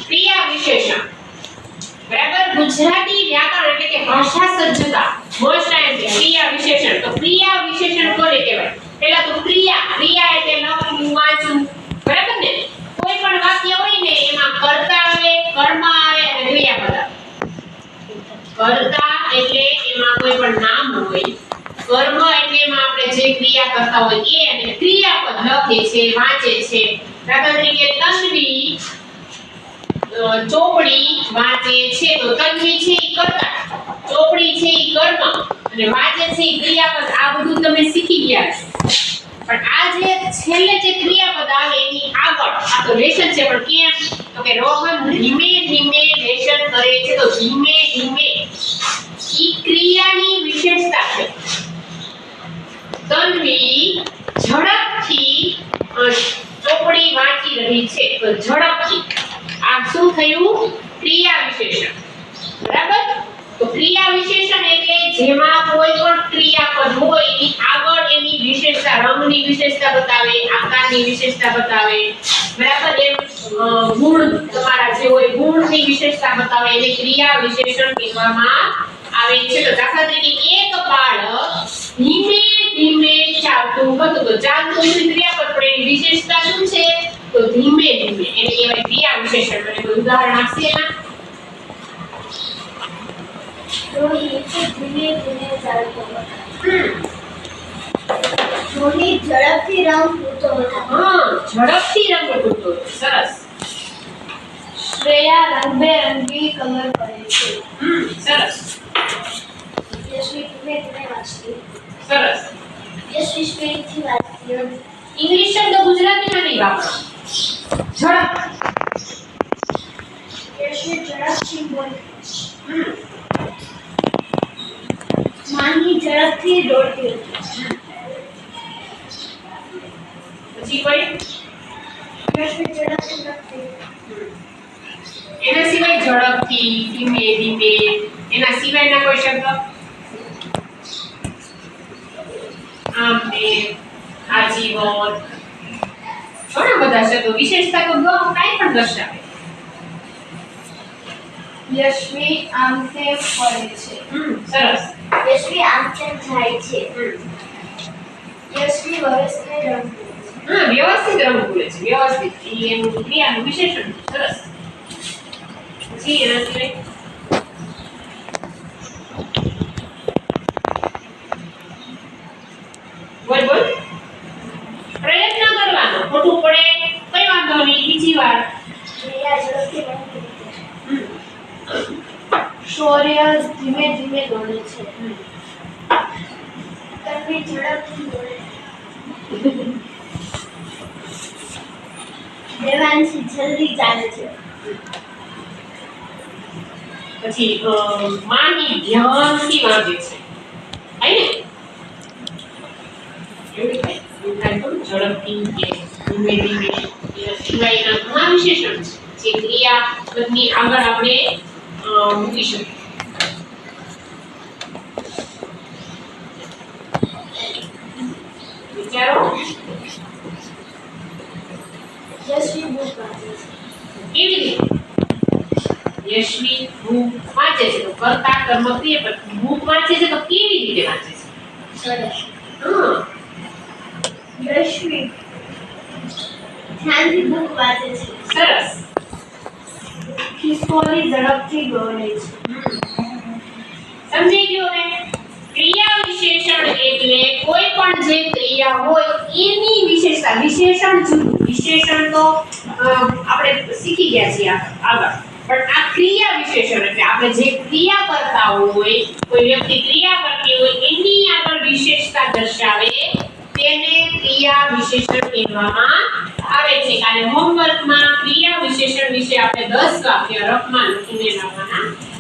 ક્રિયા વિશેષણ બરાબર ગુજરાતી વ્યાકરણ એટલે કે ભાષા સજ્જતા મોસ્ટ ટાઈમ ક્રિયા વિશેષણ તો ક્રિયા વિશેષણ કોને કહેવાય પહેલા તો ક્રિયા એટલે લખવું વાંચવું બરાબર ને કોઈ પણ વાક્ય હોય ને એમાં કર્તા આવે કર્મ આવે અને ક્રિયાપદ આવે કર્તા એટલે એમાં કોઈ પણ નામ હોય કર્મ એટલે એમાં આપણે જે ક્રિયા કરતા હોય એ અને ક્રિયાપદ લખે છે વાંચે છે દાખલા તરીકે તન્વી ચોપડી વાંચે છે તો તન્વી છે ઈ કર્તા ચોપડી છે ઈ કર્મ અને વાંચે છે ઈ ક્રિયાપદ આ બધું તમે શીખી ગયા છો પણ આ જે છેલ્લે જે ક્રિયાપદ આવે એની આગળ આ તો લેશન છે પણ કેમ તો કે રોહન ધીમે ધીમે લેશન કરે છે તો ધીમે ધીમે ઈ ક્રિયાની વિશેષતા છે તન્વી ઝડપથી ચોપડી વાંચી રહી છે તો ઝડપથી આ શું થયું ક્રિયા વિશેષણ બરાબર તો ક્રિયા વિશેષણ એટલે જેમાં કોઈ પણ ક્રિયાપદ હોય એની આગળ એની વિશેષતા રંગની વિશેષતા બતાવે આકારની વિશેષતા બતાવે બરાબર એમ ગુણ તમારા જે હોય ગુણની વિશેષતા બતાવે એને ક્રિયા વિશેષણ કહેવામાં આવે છે તો દાખલા તરીકે એક બાળક ધીમે ધીમે ચાલતું હતું તો ચાલતું ક્રિયાપદ પણ એની વિશેષતા શું છે તો ધીમે ધીમે એને કહેવાય ક્રિયા વિશેષણ મને કોઈ ઉદાહરણ આપશે ના રોહિત ધીમે ધીમે ચાલતો હતો રોહિત ઝડપથી રંગ પૂરતો હતો હા ઝડપથી રંગ પૂરતો સરસ શ્રેયા રંગબેરંગી કલર કરે છે સરસ યશવી ધીમે ધીમે વાંચતી સરસ યશવી સ્પીડથી વાંચતી ઇંગ્લિશ શબ્દ ગુજરાતીમાં નહીં વાપરો ઝડપ યશવી ઝડપથી બોલે માની ઝડપથી દોડતી હતી પછી કોઈ યશવી ઝડપથી લખતી એના સિવાય ઝડપથી ધીમે ધીમે એના સિવાયના કોઈ શબ્દ આમ ને આજીવન ઘણા બધા શબ્દો વિશેષતા તો કાંઈ પણ દર્શાવે યશવી આમ તેમ ફરે છે સરસ યશવી આમ તેમ જાય છે યશવી વરસને રંગ હા વ્યવસ્થિત રંગ પૂરે છે વ્યવસ્થિત એનું ક્રિયાનું વિશેષણ છે સરસ પછી એના સિવાય બોલ બોલ પ્રયત્ન કરવાનો ખોટું પડે કઈ વાંધો નહીં બીજી વાર ક્રિયા ઝડપથી રંગ શૌર્ય ધીમે ધીમે દોડે છે તન્વી ઝડપથી દોડે દેવાંશી જલ્દી ચાલે છે પછી માની ધ્યાનથી વાંચે છે આઈ ને એવું થાય તો ઝડપથી કે ધીમે ધીમે એના સિવાયના ઘણા વિશેષણ છે જે ક્રિયાપદની આગળ આપણે મૂકી શકીએ વિચારો યશવી બુક વાંચે છે કેવી રીતે યશવી બુક વાંચે છે તો કર્તા કર્મ ક્રિયાપદ બુક વાંચે છે તો કેવી રીતે વાંચે છે સરસ હા યશવી ધ્યાનથી બુક વાંચે છે સરસ ખિસકોલી ઝડપથી દોડે છે સમજાઈ ગયું ને ક્રિયા વિશેષણ એટલે કોઈ પણ જે ક્રિયા હોય એની વિશેષતા વિશેષણ જુદું વિશેષણ તો આપણે શીખી ગયા છીએ આગળ પણ આ ક્રિયા વિશેષણ એટલે આપણે જે ક્રિયા કરતા હોય કોઈ વ્યક્તિ ક્રિયા કરતી હોય એની આગળ વિશેષતા દર્શાવે તેને ક્રિયા વિશેષણ કહેવામાં આવે છે અને હોમવર્કમાં ક્રિયા વિશેષણ વિશે આપણે 10 વાક્ય રફમાં લખીને લાવવાના